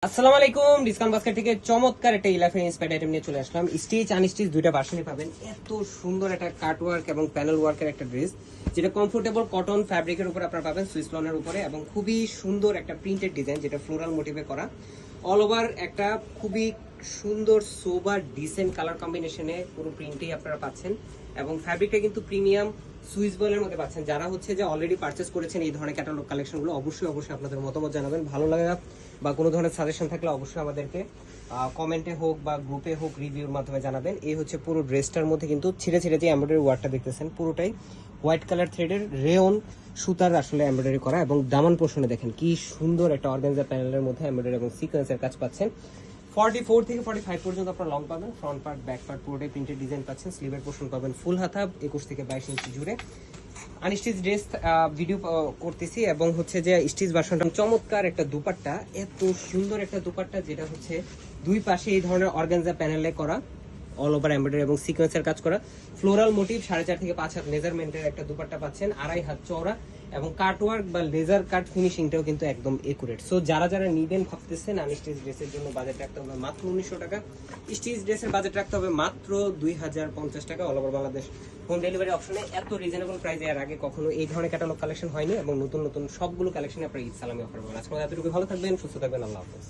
আসসালামু আলাইকুম। Discount basket থেকে চমৎকার একটা ইলাফে ইন্সপায়ার্ড আইটেম নিয়ে চলে আসলাম। স্টিচ আনস্টিচ দুইটা ভার্সনে পাবেন। এত সুন্দর একটা কাট ওয়ার্ক এবং প্যানেল ওয়ার্কের একটা ড্রেস, যেটা কমফোর্টেবল কটন ফ্যাব্রিকের উপর আপনারা পাবেন, সুইস লনের উপরে, এবং খুবই সুন্দর একটা প্রিন্টেড ডিজাইন যেটা ফ্লোরাল মোটিভে করা। অল ওভার একটা খুবই সুন্দর সোবার ডিসেন্ট কালার কম্বিনেশনে পুরো প্রিন্টেই আপনারা পাচ্ছেন, এবং ফ্যাব্রিকটা কিন্তু প্রিমিয়াম সুইস বয়েলের মধ্যে পাচ্ছেন। যারা হচ্ছে যে অলরেডি পারচেস করেছেন এই ধরনের ক্যাটালগ কালেকশনগুলো, অবশ্যই আপনাদের মতামত জানাবেন। ভালো লাগা বা কোনো ধরনের সাজেশন থাকলে অবশ্যই আমাদেরকে কমেন্টে হোক বা গ্রুপে হোক রিভিউর মাধ্যমে জানাবেন। এই হচ্ছে পুরো ড্রেসটার মধ্যে কিন্তু ছিঁড়ে ছিঁড়ে যে এমব্রয়ডারি ওয়ার্কটা দেখতেছেন, পুরোটাই হোয়াইট কালার থ্রেডের রেয়ন সুতার আসলে এমব্রয়ডারি করা, এবং দামান পোর্শনে দেখেন কি সুন্দর একটা অর্গানজা প্যানেলের মধ্যে এমব্রয়ডারি এবং সিকোয়েন্সের কাজ পাচ্ছেন। 44 থেকে 45 পর্যন্ত আপনারা লং পাবেন। ফ্রন্ট পার্ট ব্যাক পার্ট পুরোটাই প্রিন্টেড ডিজাইন পাচ্ছেন। স্লিভের পোর্শন পাবেন ফুল হাতা 21 থেকে 22 ইঞ্চি জুড়ে। আনস্টিচ ড্রেস ভিডিও করতেছি, এবং হচ্ছে যে স্টিচ ভার্সনটা চমৎকার একটা দুপাট্টা, এত সুন্দর একটা দুপাট্টা, যেটা হচ্ছে দুই পাশে এই ধরনের অর্গানজা প্যানেলে করা, অল ওভার এমব্রয়ডারি এবং সিকোয়েন্সের কাজ করা, ফ্লোরাল মোটিভ, 4.5 থেকে 5 হাত মেজারমেন্টের একটা দুপাট্টা পাচ্ছেন, 2.5 হাত চওড়া, এবং কাট ওয়ার্ক বা লেজার কাট ফিনিশিংটাও কিন্তু একদম একুরেট। সো যারা নিবেন ভাবতেছেন আনস্টিচ ড্রেসের জন্য বাজেট রাখতে হবে মাত্র 1900 টাকা। স্টিচ ড্রেসের বাজেট রাখতে হবে মাত্র 2050 টাকা। All over Bangladesh home delivery অপশনে এত রিজনেবল প্রাইসে এর আগে কখনো এই ধরনের ক্যাটালগ কালেকশন হয়নি, এবং নতুন নতুন সবগুলো কালেকশন আপনারা ঈদ সালামি অফার পাবেন। আজকে এতটুকু, ভালো থাকবেন, সুস্থ থাকবেন, আল্লাহ হাফেজ।